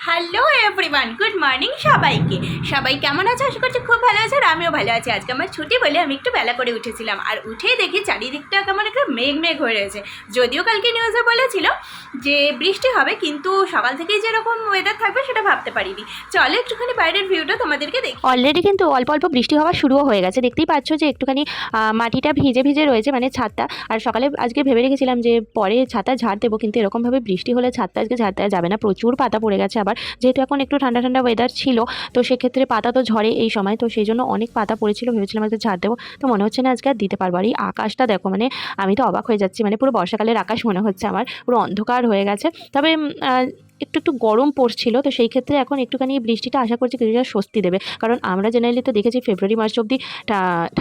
Hello everyone, good morning সবাইকে। সবাই কেমন আছে? আশা করছি খুব ভালো আছে, আর আমিও ভালো আছি। আজকে আমার ছুটি বলে আমি একটু বেলা করে উঠেছিলাম, আর উঠেই দেখি চারিদিকটা কেমন একটা মেঘ মেঘ হয়ে রয়েছে। যদিও কালকে নিউজে বলেছিল যে বৃষ্টি হবে, কিন্তু সকাল থেকেই যেরকম ওয়েদার থাকবে সেটা ভাবতে পারিনি। চলো একটুখানি বাইরের ভিউটা তোমাদেরকে দেখি। অলরেডি কিন্তু অল্প অল্প বৃষ্টি হওয়া শুরুও হয়ে গেছে, দেখতেই পাচ্ছ যে একটুখানি মাটিটা ভিজে ভিজে রয়েছে, মানে ছাদটা। আর সকালে আজকে ভেবে রেখেছিলাম যে পরে ছাদটা ঝাড় দেবো, কিন্তু এরকমভাবে বৃষ্টি হলে ছাদটা আজকে ঝাড় দেওয়া যাবে না, প্রচুর পাতা পড়ে গেছে। আবার যেহেতু এখন একটু ঠান্ডা ঠান্ডা ওয়েদার ছিল, তো সেক্ষেত্রে পাতা তো ঝরে এই সময়, তো সেই জন্য অনেক পাতা পড়েছিল, ভেবেছিলাম আজকে ঝাড় দেবো, তো মনে হচ্ছে না আজকে আর দিতে পারবো। আর এই আকাশটা দেখো, মানে আমি তো অবাক হয়ে যাচ্ছি, মানে পুরো বর্ষাকালের আকাশ মনে হচ্ছে আমার, পুরো অন্ধকার হয়ে গেছে। তবে একটু একটু গরম পড়ছিল, তো সেই ক্ষেত্রে এখন একটুখানি বৃষ্টিটা আশা করছি কিছুটা স্বস্তি দেবে। কারণ আমরা জেনারেলি তো দেখেছি ফেব্রুয়ারি মার্চ অবধি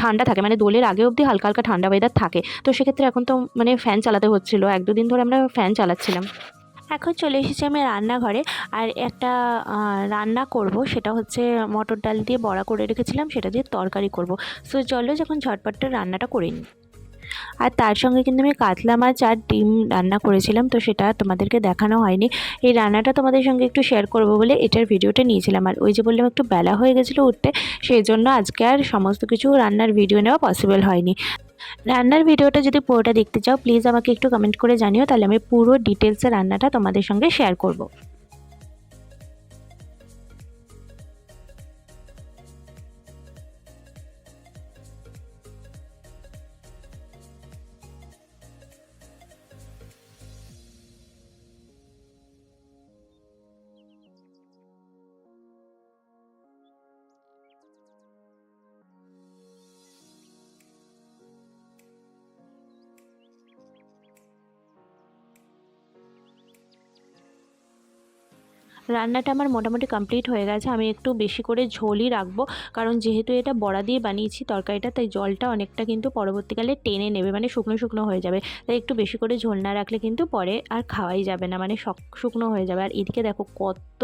ঠান্ডা থাকে, মানে দোলের আগে অবধি হালকা হালকা ঠান্ডা ওয়েদার থাকে। তো সেক্ষেত্রে এখন তো মানে ফ্যান চালাতে হচ্ছিলো, এক দুদিন ধরে আমরা ফ্যান চালাচ্ছিলাম। এখন চলে এসেছি আমি রান্নাঘরে, আর একটা রান্না করব, সেটা হচ্ছে মটর ডাল দিয়ে বড়া করে রেখেছিলাম, সেটা দিয়ে তরকারি করব। সো চলো যখন ঝটপট রান্নাটা করে নিই। আর তার সঙ্গে কিন্তু আমি কাতলা মাছ আর ডিম রান্না করেছিলাম, তো সেটা তোমাদেরকে দেখানো হয়নি। এই রান্নাটা তোমাদের সঙ্গে একটু শেয়ার করব বলে এটার ভিডিওটা নিয়েছিলাম। আর ওই যে বললাম একটু বেলা হয়ে গেছিলো উঠতে, সেই জন্য আজকে আর সমস্ত কিছু রান্নার ভিডিও নেওয়া পসিবল হয়নি। রান্নার ভিডিওটা যদি পুরোটা দেখতে চাও, প্লিজ আমাকে একটু কমেন্ট করে জানিও, তাহলে আমি পুরো ডিটেলসে রান্নাটা তোমাদের সঙ্গে শেয়ার করব। রান্নাটা আমার মোটামুটি কমপ্লিট হয়ে গেছে। আমি একটু বেশি করে ঝোলই রাখবো, কারণ যেহেতু এটা বড়া দিয়ে বানিয়েছি তরকারিটা, তাই জলটা অনেকটা কিন্তু পরবর্তীকালে টেনে নেবে, মানে শুকনো শুকনো হয়ে যাবে। তাই একটু বেশি করে ঝোল না রাখলে কিন্তু পরে আর খাওয়াই যাবে না, মানে শুকনো হয়ে যাবে। আর এদিকে দেখো কত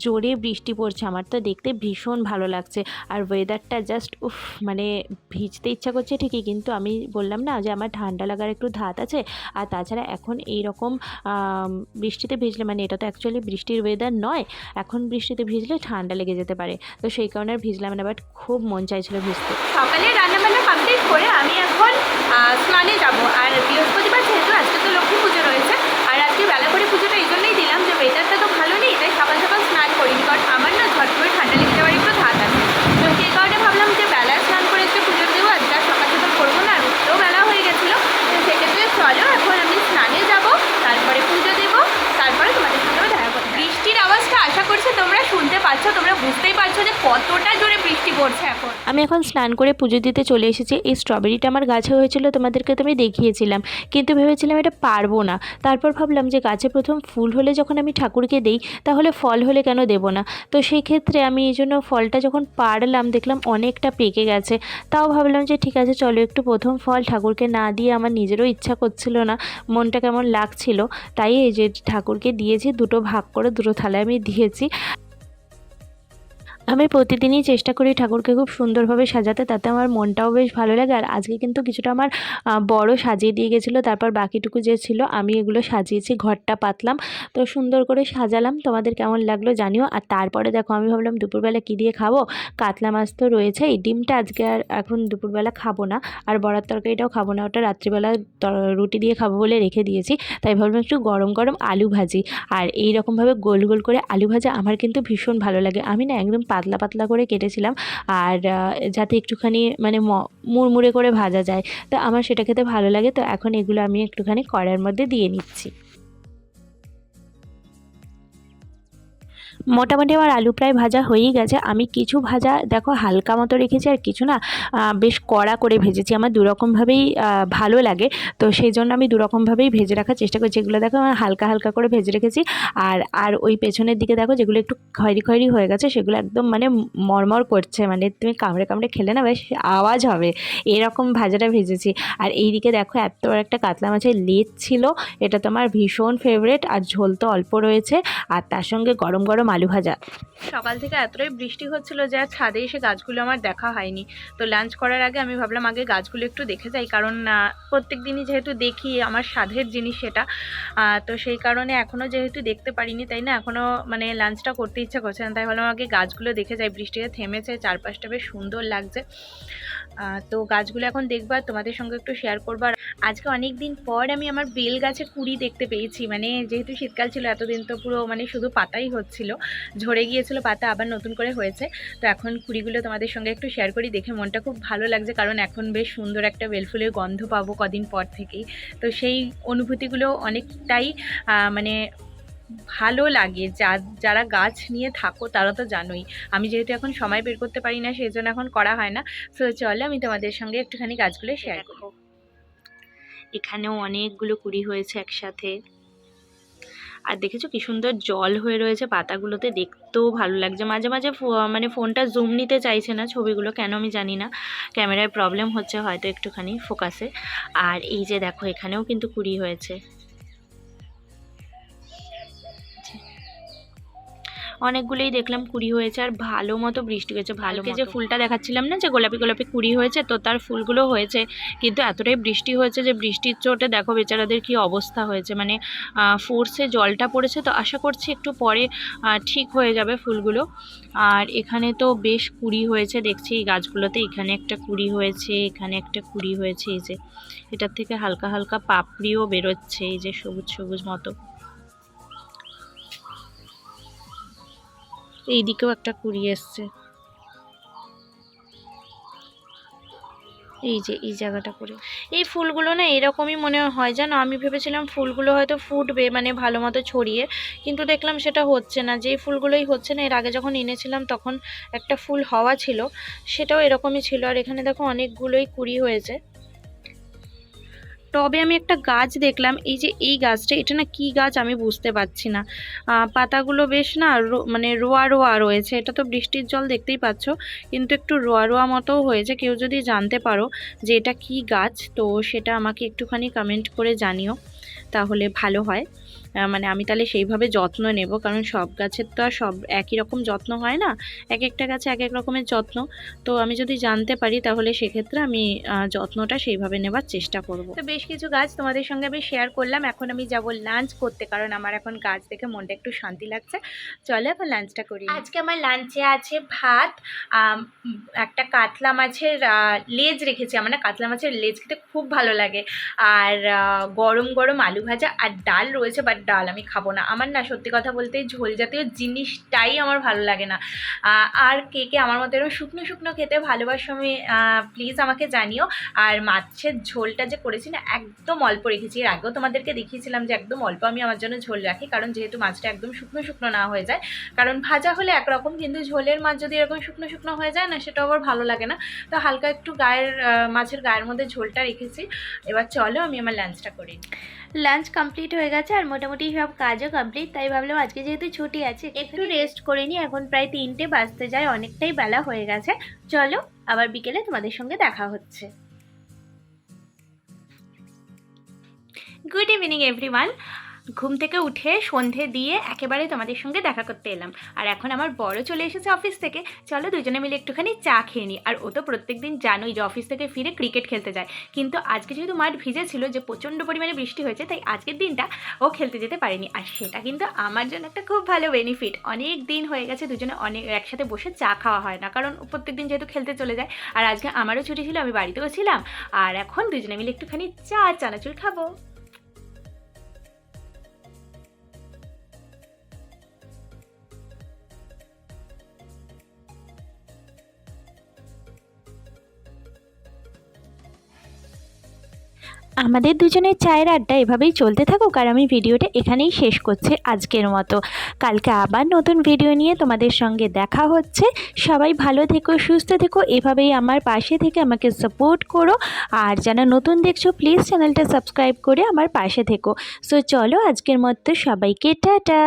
জোরে বৃষ্টি পড়ছে, আমার তো দেখতে ভীষণ ভালো লাগছে। আর ওয়েদারটা জাস্ট উফ, মানে ভিজতে ইচ্ছা করছে ঠিকই, কিন্তু আমি বললাম না যে আমার ঠান্ডা লাগার একটু ধাত আছে। আর তাছাড়া এখন এই রকম বৃষ্টিতে ভিজলে, মানে এটা তো অ্যাকচুয়ালি বৃষ্টির ওয়েদার নয়, এখন বৃষ্টিতে ভিজলে ঠান্ডা লেগে যেতে পারে, তো সেই কারণে আর ভিজলাম না, বাট খুব মন চাইছিল ভিজতে। সকালে রান্নাবান্না কমপ্লিট করে আমি এখন স্নানে যাব। আর বৃহস্পতিবার যেহেতু আজকে তো লক্ষ্মী পুজো রয়েছে, আর আজকে বেলা করে পুজোটা এই জন্যই দিলাম যে ওয়েদারটা তো ভালো নেই, তাই সকাল সকাল স্নান করিনি, কারণ আমার না ঝট করে ঠান্ডা লেগে যাওয়ার একটু ধাত আছে। তো সেই কারণে ভাবলাম যে বেলায় স্নান করে একটু পুজো দেবো, আজকে আর সকাল সকাল করবো না, আর উঠতেও বেলা হয়ে গেছিলো। তো সেক্ষেত্রে চলো এখন আমি স্নানে যাব, তারপরে পুজো দেবো, তারপরে তোমাদের সঙ্গে দেখা করবো। বৃষ্টির আওয়াজটা আশা করছি তোমরা শুনতে পাচ্ছ, তোমরা বুঝতেই পারছো যে কতটা জোরে বৃষ্টি পড়ছে এখন। আমি এখন স্নান করে পুজো দিতে চলে এসেছি। এই স্ট্রবেরিটা আমার গাছে হয়েছিল, তোমাদেরকে তো আমি দেখিয়েছিলাম, কিন্তু ভেবেছিলাম এটা পারবো না। তারপর ভাবলাম যে গাছে প্রথম ফুল হলে যখন আমি ঠাকুরকে দেই, তাহলে ফল হলে কেন দেবো না। তো সেই ক্ষেত্রে আমি এই জন্য ফলটা যখন পারলাম দেখলাম অনেকটা পেকে গেছে। তাও ভাবলাম যে ঠিক আছে চলো একটু প্রথম ফল ঠাকুরকে না দিয়ে, আমার নিজেরও ইচ্ছা করছিল না, মনটা কেমন লাগছিল, তাই এই যে ঠাকুরকে দিয়েছি, দুটো ভাগ করে দুটো থালায় আমি দিয়েছি। আমি প্রতিদিনই চেষ্টা করি ঠাকুরকে খুব সুন্দরভাবে সাজাতে, তাতে আমার মনটাও বেশ ভালো লাগে। আর আজকে কিন্তু কিছুটা আমার বড় সাজিয়ে দিয়ে গেছিলো, তারপর বাকিটুকু যে ছিল আমি এগুলো সাজিয়েছি, ঘরটা পাতলাম, তো সুন্দর করে সাজালাম। তোমাদের কেমন লাগলো জানিও। আর তারপরে দেখো আমি ভাবলাম দুপুরবেলা কী দিয়ে খাবো, কাতলা মাছ তো রয়েছে, এই ডিমটা আজকে আর এখন দুপুরবেলা খাবো না, আর বড়ার তরকারিটাও খাবো না, ওটা রাত্রিবেলা রুটি দিয়ে খাবো বলে রেখে দিয়েছি। তাই ভাবলাম একটু গরম গরম আলু ভাজি, আর এই রকমভাবে গোল গোল করে আলু ভাজা আমার কিন্তু ভীষণ ভালো লাগে। আমি না একদম পাতলা পাতলা করে কেটেছিলাম, আর যাতে একটুখানি মানে মুড়মুড়ে করে ভাজা যায়, তো আমার সেটা খেতে ভালো লাগে। তো এখন এগুলো আমি একটুখানি কড়াইয়ের মধ্যে দিয়ে নিচ্ছি। মোটামুটি আমার আলু প্রায় ভাজা হয়েই গেছে। আমি কিছু ভাজা দেখো হালকা মতো রেখেছি, আর কিছু না বেশ কড়া করে ভেজেছি। আমার দুরকমভাবেই ভালো লাগে, তো সেই জন্য আমি দুরকমভাবেই ভেজে রাখার চেষ্টা করছি। এগুলো দেখো আমার হালকা হালকা করে ভেজে রেখেছি। আর আর ওই পেছনের দিকে দেখো যেগুলো একটু খয়েরি খয়েরি হয়ে গেছে, সেগুলো একদম মানে মরমর করছে, মানে তুমি কামড়ে কামড়ে খেলে না বেশ আওয়াজ হবে, এরকম ভাজাটা ভেজেছি। আর এই দিকে দেখো এত বড় একটা কাতলা মাছের লেজ ছিল, এটা তো আমার ভীষণ ফেভারিট, আর ঝোল তো অল্প রয়েছে, আর তার সঙ্গে গরম গরম আলু ভাজা। সকাল থেকে এতটাই বৃষ্টি হচ্ছিল যে আর ছাদে এসে গাছগুলো আমার দেখা হয়নি। তো লাঞ্চ করার আগে আমি ভাবলাম আগে গাছগুলো একটু দেখে যাই, কারণ প্রত্যেক দিনই যেহেতু দেখি আমার সাধের জিনিস সেটা, তো সেই কারণে এখনও যেহেতু দেখতে পারিনি, তাই না এখনও মানে লাঞ্চটা করতে ইচ্ছা করছে না, তাই ভাবলাম আগে গাছগুলো দেখে যাই। বৃষ্টিটা থেমেছে, চারপাশটা বেশ সুন্দর লাগছে। তো গাছগুলো এখন দেখবো আর তোমাদের সঙ্গে একটু শেয়ার করবো। আর আজকে অনেক দিন পর আমি আমার বেল গাছে কুড়ি দেখতে পেয়েছি। মানে যেহেতু শীতকাল ছিল এতদিন তো পুরো মানে শুধু পাতাই হচ্ছিল, ঝরে গিয়েছিল পাতা, আবার নতুন করে হয়েছে। তো এখন কুড়িগুলো তোমাদের সঙ্গে একটু শেয়ার করি, দেখে মনটা খুব ভালো লাগছে, কারণ এখন বেশ সুন্দর একটা বেলফুলের গন্ধ পাবো কদিন পর থেকেই। তো সেই অনুভূতিগুলো অনেকটাই মানে ভালো লাগে। যারা গাছ নিয়ে থাকো তারা তো জানোই। আমি যেহেতু এখন সময় বের করতে পারি না, সেই জন্য এখন করা হয় না। সো চলো আমি তোমাদের সঙ্গে একটুখানি গাছগুলো শেয়ার করবো। এখানেও অনেকগুলো কুড়ি হয়েছে একসাথে। আর দেখেছো কি সুন্দর জল হয়ে রয়েছে পাতাগুলোতে, দেখতেও ভালো লাগছে। মাঝে মাঝে মানে ফোনটা জুম নিতে চাইছে না ছবিগুলো, কেন আমি জানি না, ক্যামেরায় প্রবলেম হচ্ছে হয়তো একটুখানি ফোকাসে। আর এই যে দেখো এখানেও কিন্তু কুড়ি হয়েছে, অনেকগুলোই দেখলাম কুড়ি হয়েছে। আর ভালো মতো বৃষ্টি হয়েছে, ভালোকে যে ফুলটা দেখাচ্ছিলাম না যে গোলাপি গোলাপি কুড়ি হয়েছে, তো তার ফুলগুলো হয়েছে, কিন্তু এতটাই বৃষ্টি হয়েছে যে বৃষ্টির চোটে দেখো বেচারাদের কি অবস্থা হয়েছে। মানে ফোর্সে জলটা পড়েছে, তো আশা করছি একটু পরে ঠিক হয়ে যাবে ফুলগুলো। আর এখানে তো বেশ কুড়ি হয়েছে দেখছি এই গাছগুলোতে, এখানে একটা কুড়ি হয়েছে, এখানে একটা কুড়ি হয়েছে, এই যে এটার থেকে হালকা হালকা পাপড়িও বেরোচ্ছে, এই যে সবুজ সবুজ মতো। এইদিকেও একটা কুড়ি এসছে, এই যে এই জায়গাটা করে। এই ফুলগুলো না এরকমই মনে হয় জানো, আমি ভেবেছিলাম ফুলগুলো হয়তো ফুটবে মানে ভালো মতো ছড়িয়ে, কিন্তু দেখলাম সেটা হচ্ছে না। যেই ফুলগুলোই হচ্ছে না, এর আগে যখন এনেছিলাম তখন একটা ফুল হওয়া ছিল, সেটাও এরকমই ছিল। আর এখানে দেখো অনেকগুলোই কুড়ি হয়েছে। টবে আমি একটা গাছ দেখলাম, এই যে এই গাছটা, এটা না কি গাছ আমি বুঝতে পারছি না। পাতাগুলো বেশ না মানে রোয়া রোয়া রয়েছে, এটা তো বৃষ্টির জল দেখতেই পাচ্ছ, কিন্তু একটু রোয়া রোয়া মতো হয়েছে। কেউ যদি জানতে পারো যে এটা কি গাছ, তো সেটা আমাকে একটুখানি কমেন্ট করে জানিও, তাহলে ভালো হয়। মানে আমি তাহলে সেইভাবে যত্ন নেব, কারণ সব গাছের তো আর সব একই রকম যত্ন হয় না, এক একটা গাছে এক এক রকমের যত্ন। তো আমি যদি জানতে পারি তাহলে সেক্ষেত্রে আমি যত্নটা সেইভাবে নেবার চেষ্টা করব। তো বেশ কিছু গাছ তোমাদের সঙ্গে আমি শেয়ার করলাম। এখন আমি যাব লাঞ্চ করতে, কারণ আমার এখন গাছ দেখে মনটা একটু শান্তি লাগছে। চলো এখন লাঞ্চটা করি। আজকে আমার লাঞ্চে আছে ভাত, একটা কাতলা মাছের লেজ রেখেছি। আমার না কাতলা মাছের লেজ খেতে খুব ভালো লাগে, আর গরম গরম আলু ভাজা, আর ডাল রয়েছে, বাট ডাল আমি খাবো না। আমার না সত্যি কথা বলতে ঝোল জাতীয় জিনিসটাই আমার ভালো লাগে না। আর কে কে আমার মতো এরকম শুকনো শুকনো খেতে ভালোবাসো আমি প্লিজ আমাকে জানিও। আর মাছের ঝোলটা যে করেছি না একদম অল্প রেখেছি, এর আগেও তোমাদেরকে দেখিয়েছিলাম যে একদম অল্প আমি আমার জন্য ঝোল রাখি, কারণ যেহেতু মাছটা একদম শুকনো শুকনো না হয়ে যায়। কারণ ভাজা হলে একরকম, কিন্তু ঝোলের মাছ যদি এরকম শুকনো শুকনো হয়ে যায় না, সেটা আবার ভালো লাগে না। তো হালকা একটু মাছের গায়ের মধ্যে ঝোলটা রেখেছি। এবার চলো আমি আমার লাঞ্চটা করি। লাঞ্চ কমপ্লিট হয়ে গেছে আর মোটামুটি সব কাজও কমপ্লিট, তাই ভাবলাম আজকে যেহেতু ছুটি আছে একটু রেস্ট করে নিই। এখন প্রায় 3টে বাজতে যায়, অনেকটাই বেলা হয়ে গেছে। চলো আবার বিকেলে তোমাদের সঙ্গে দেখা হচ্ছে। Good evening everyone. ঘুম থেকে উঠে সন্ধে দিয়ে একেবারে তোমাদের সঙ্গে দেখা করতে এলাম। আর এখন আমার বড় চলে এসেছে অফিস থেকে, চলো দুজনে মিলে একটুখানি চা খেয়ে নিই। আর ও তো প্রত্যেক দিন জানোই যে অফিস থেকে ফিরে ক্রিকেট খেলতে যায়, কিন্তু আজকে যেহেতু মাঠ ভিজেছিল, যে প্রচণ্ড পরিমাণে বৃষ্টি হয়েছে, তাই আজকের দিনটা ও খেলতে যেতে পারেনি। আর সেটা কিন্তু আমার জন্য একটা খুব ভালো বেনিফিট। অনেক দিন হয়ে গেছে দুজনে একসাথে বসে চা খাওয়া হয় না, কারণ প্রত্যেক দিন যেহেতু খেলতে চলে যায়। আর আজকে আমারও ছুটি ছিল, আমি বাড়িতেও ছিলাম, আর এখন দুজনে মিলে একটুখানি চানাচুর খাবো। আমাদের দুজনের চায়ের আড্ডা এভাবেই চলতে থাকুক, আর আমি ভিডিওটা এখানেই শেষ করছি আজকের মতো। কালকে আবার নতুন ভিডিও নিয়ে তোমাদের সঙ্গে দেখা হচ্ছে। সবাই ভালো থেকো, সুস্থ থেকো, এভাবেই আমার পাশে থেকে আমাকে সাপোর্ট করো। আর যারা নতুন দেখছো প্লিজ চ্যানেলটা সাবস্ক্রাইব করে আমার পাশে থেকো। সো চলো আজকের মতো সবাইকে টাটা।